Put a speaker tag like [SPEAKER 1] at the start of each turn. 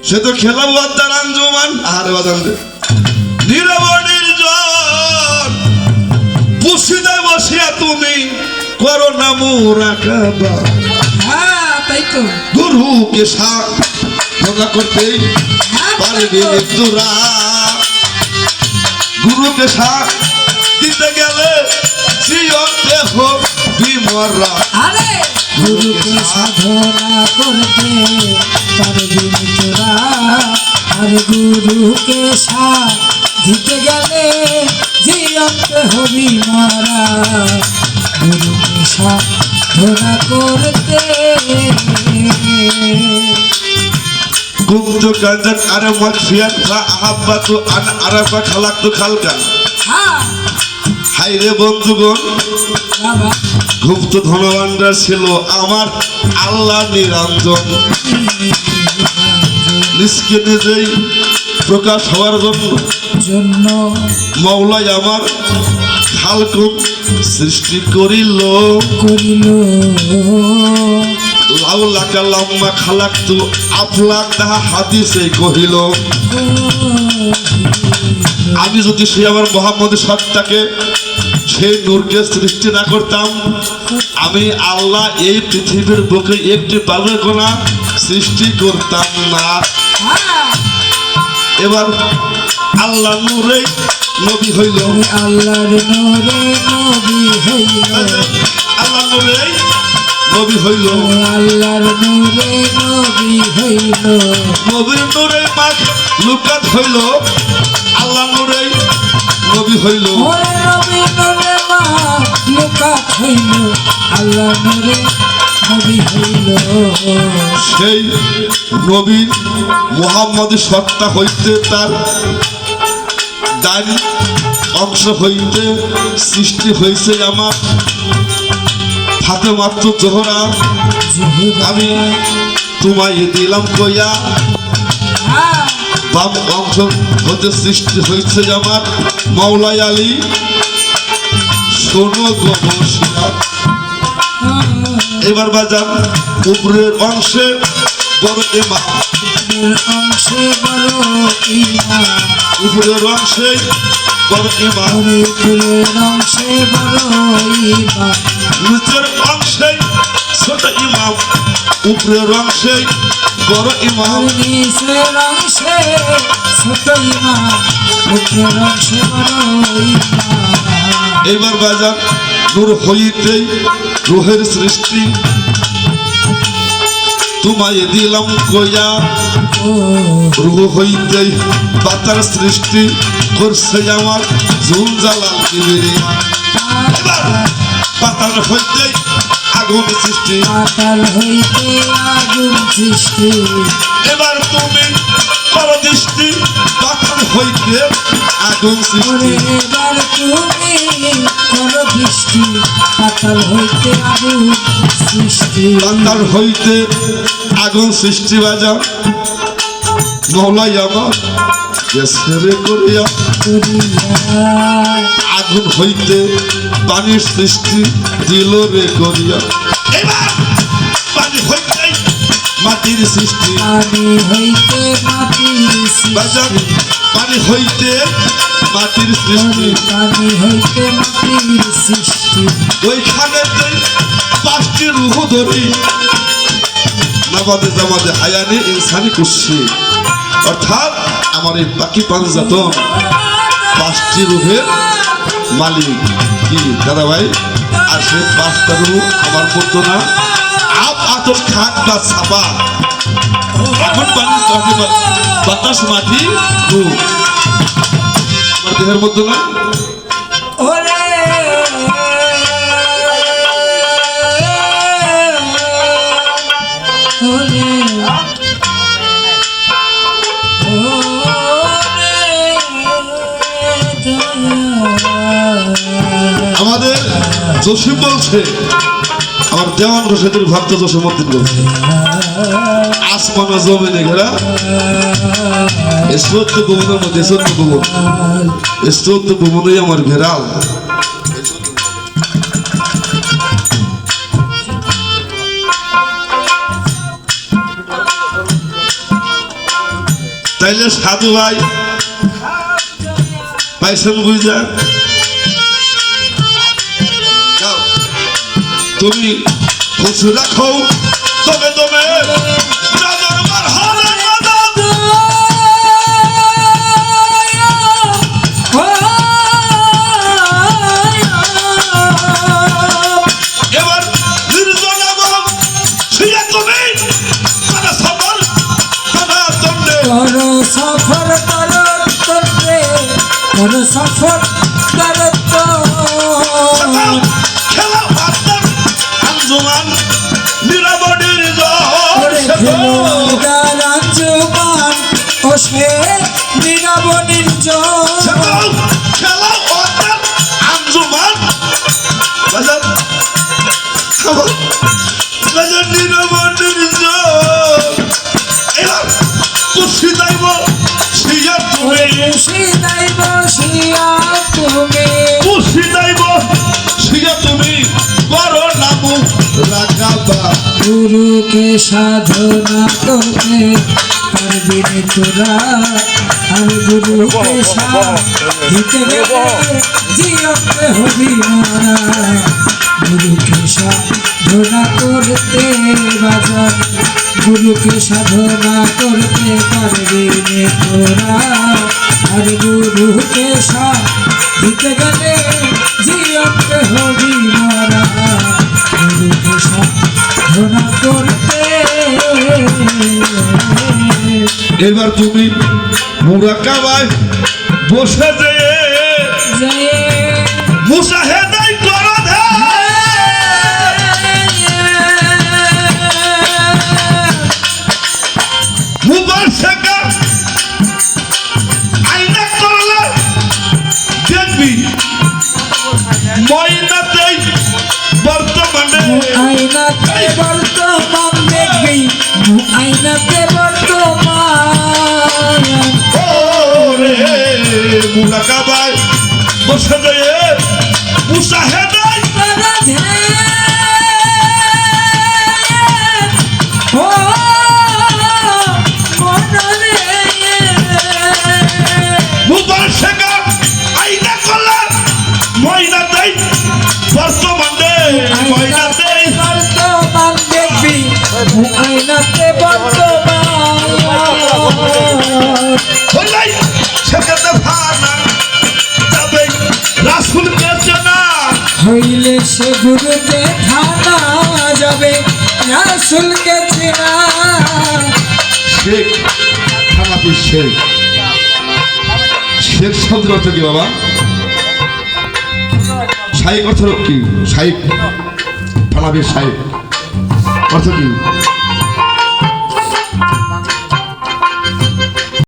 [SPEAKER 1] সে তো খেলা বাদ্দার আঞ্জুমান আরে বাজান রে নিরবনির জন পুষিদে বসিয়া তুমি করো না মুরাকাবা।
[SPEAKER 2] হ্যাঁ তাই তো
[SPEAKER 1] গুরুকে সাধনা করতে পারবে তোরা, গুরুকে সাথ দিতে গেলে জীবনতে হবি মরা।
[SPEAKER 2] আরে গুরুকে সাধনা করতে পারবি তোরা, আর গুরুকে সাথ দিতে গেলে জীবনতে হবি মরা। গুরুকে সাধনা করতে
[SPEAKER 1] কুমতু কাঞ্জাত আরে মকফিয়াত ফা আহাব্বাতু আন আরাফা খালাকতু খালকা।
[SPEAKER 2] হ্যাঁ
[SPEAKER 1] হাইরে বন্ধুগণ,
[SPEAKER 2] বাবা
[SPEAKER 1] গুপ্ত ধনভাণ্ডার ছিল আমার আল্লাহ নিরঞ্জন, নিজকে নিজেই প্রকাশ হওয়ার
[SPEAKER 2] জন্য
[SPEAKER 1] মওলাই আমার খালকুম সৃষ্টি করিল।
[SPEAKER 2] করিল
[SPEAKER 1] লাউলাকা লাম্মা খালাকতু আফলাক তাহা হাদিসে কহিল। আমি যদি সে আমার মোহাম্মদের সত্তাকে সেই নূরকে সৃষ্টি না করতাম, আমি আল্লাহ এই পৃথিবীর বুকে একটি বালকনা সৃষ্টি করতাম না। এবার আল্লাহ নূরে নবী হইল,
[SPEAKER 2] আল্লাহর নূরে নবী হইল,
[SPEAKER 1] আল্লাহ নূরে নবী হইল,
[SPEAKER 2] আল্লাহর নূরে নবী হইল,
[SPEAKER 1] নবীর নূরে মাখ লুকাত হইল, আল্লাহ নূরে নবী হইল।
[SPEAKER 2] ওরে নবী নূরে লুকাত হইল, আল্লাহ নূরে নবী হইল।
[SPEAKER 1] সেই নবী মুহাম্মদের সত্তা হইতে তার ডান অংশ হইতে সৃষ্টি হয়েছে আমার ফাতেমাতু জোহরা। আমি তোমায় দিলাম কইয়া বাম অংশ হতে সৃষ্টি হয়েছে আমার মাওলাই আলী। শোনো গবসিয়া, এবার বাজান উপরের অংশে বড় ইমাম,
[SPEAKER 2] অংশে বড় ইমাম,
[SPEAKER 1] উপরের অংশে বড় ইমাম,
[SPEAKER 2] উপরের অংশে বড় ইমাম,
[SPEAKER 1] নিচের অংশে ছোট ইমাম, উপরের অংশে বড় ইমাম,
[SPEAKER 2] নিচের অংশে ছোট ইমাম, উপরের অংশে বড় ইমাম।
[SPEAKER 1] এবার বাজান নূর হইতে রুহের সৃষ্টি, তোমায় দিলাম কইয়া রুহ হইতে পাতার সৃষ্টি করছে আমার জুল জালাল কিবরিয়া। এবার পাতার হইতে আগুন সৃষ্টি,
[SPEAKER 2] পাতাল হইতে আগুন সৃষ্টি,
[SPEAKER 1] এবার তুমি করো দৃষ্টি পাতার হইতে আগুন সৃষ্টি।
[SPEAKER 2] এবার তুমি করো দৃষ্টি, পাতাল হইতে আগুন সৃষ্টি,
[SPEAKER 1] পাতার হইতে আগুন সৃষ্টি বাজা মওলাই আমার গেছে করিয়া। আগুন হইতে পানির সৃষ্টি দিল রে করিয়া। এবার পানি হইতে মাটির সৃষ্টি,
[SPEAKER 2] পানি হইতে মাটির
[SPEAKER 1] বাজান
[SPEAKER 2] সৃষ্টি,
[SPEAKER 1] পানি হইতে মাটির সৃষ্টি।
[SPEAKER 2] পানি হইতে মাটির সৃষ্টি,
[SPEAKER 1] ওইখানে পাঁচটি রুহ ধরি নাবাদে জামাদে হায়ানি ইনসানি কুশি, অর্থাৎ আমার এই বাকি পাঁচজাতন পাঁচটি রুহের মালিক কি দাদা ভাই। আর সে পাঁচটা রুহ আমার মতো না, আপ আতর খাক বা ছাপা এখন পানি বাতাস মাটি রুহ আমার দেহের মতো না।
[SPEAKER 2] ওরে ওরে
[SPEAKER 1] আমাদের জসিম বলছে, আমার দেওয়ান রশিদের ভক্ত জসিমউদ্দিন বলছে, আসমান ও জমিনে ঘেরা এই 14 ভুবনের মধ্যে 14 ভুবন, এই 14 ভুবনই আমার ঘেরাল। তাইলে সাধু ভাই পাইছেন বুঝা যাও তুমি খুশি রাখো তবে তবে নজর মার হবে মাদক এবার নির্জন এবং শুয়ে তুমি তারা সফল তারা দণ্ডে
[SPEAKER 2] করো সফর করো তোরে করো সফর করো তো
[SPEAKER 1] খেলা আপনার আঞ্জুমান নিরাবনের
[SPEAKER 2] করে খেলোয়াড় আঞ্জুমান ও সে নিরাবনের জয়
[SPEAKER 1] খেলা আপনার আঞ্জুমান বাজার বাজার নিরাবনের এবার খুশি যাইব সিয়া তুমি
[SPEAKER 2] খুশি নাই বসিয়া তুমি
[SPEAKER 1] খুশি যাইব সিয়া তুমি করো নামু রাখাবা
[SPEAKER 2] গুরুকে সাধনা করতে পারবি রে তোরা আর গুরুকে সাধিতে গেলে জিয়তে হবি মারা গুরুকে সাধনা করতে বাজার গুরুকে সাধনা করতে পারবি রে তোরা আর গুরুকে সাধিতে গেলে জিয়তে হবি মারা গুরুকে সাধনা করতে
[SPEAKER 1] এবার তুমি মুরাকাবায় বসে যে মুসাহেদাই করো মুবার শেখা আইনা করলে দেখবি ময়নাতেই বর্তমানে
[SPEAKER 2] আইনাতে বর্তমান দেখবি আইনাতে বর্তমান
[SPEAKER 1] ওরে মুরাকাবায় বসে যে মুসাহেদাই
[SPEAKER 2] ও মনরে
[SPEAKER 1] মুবার শেখা আইনা করলে ময়নাতেই বর্তমানে ময়নাতেই
[SPEAKER 2] বর্তমান দেখবি আইনাতে বর্তমান
[SPEAKER 1] হইলাই সেখানে ভানা যাবে রাসূলকে চেনা
[SPEAKER 2] হইলে সে গুরুকে থানা যাবে রাসূলকে চেনা
[SPEAKER 1] শেখ থানাপি শেখ শেখ শব্দ অর্থ কি বাবা শাইক অর্থ কি শাইক থানাপি শাইক অর্থ কি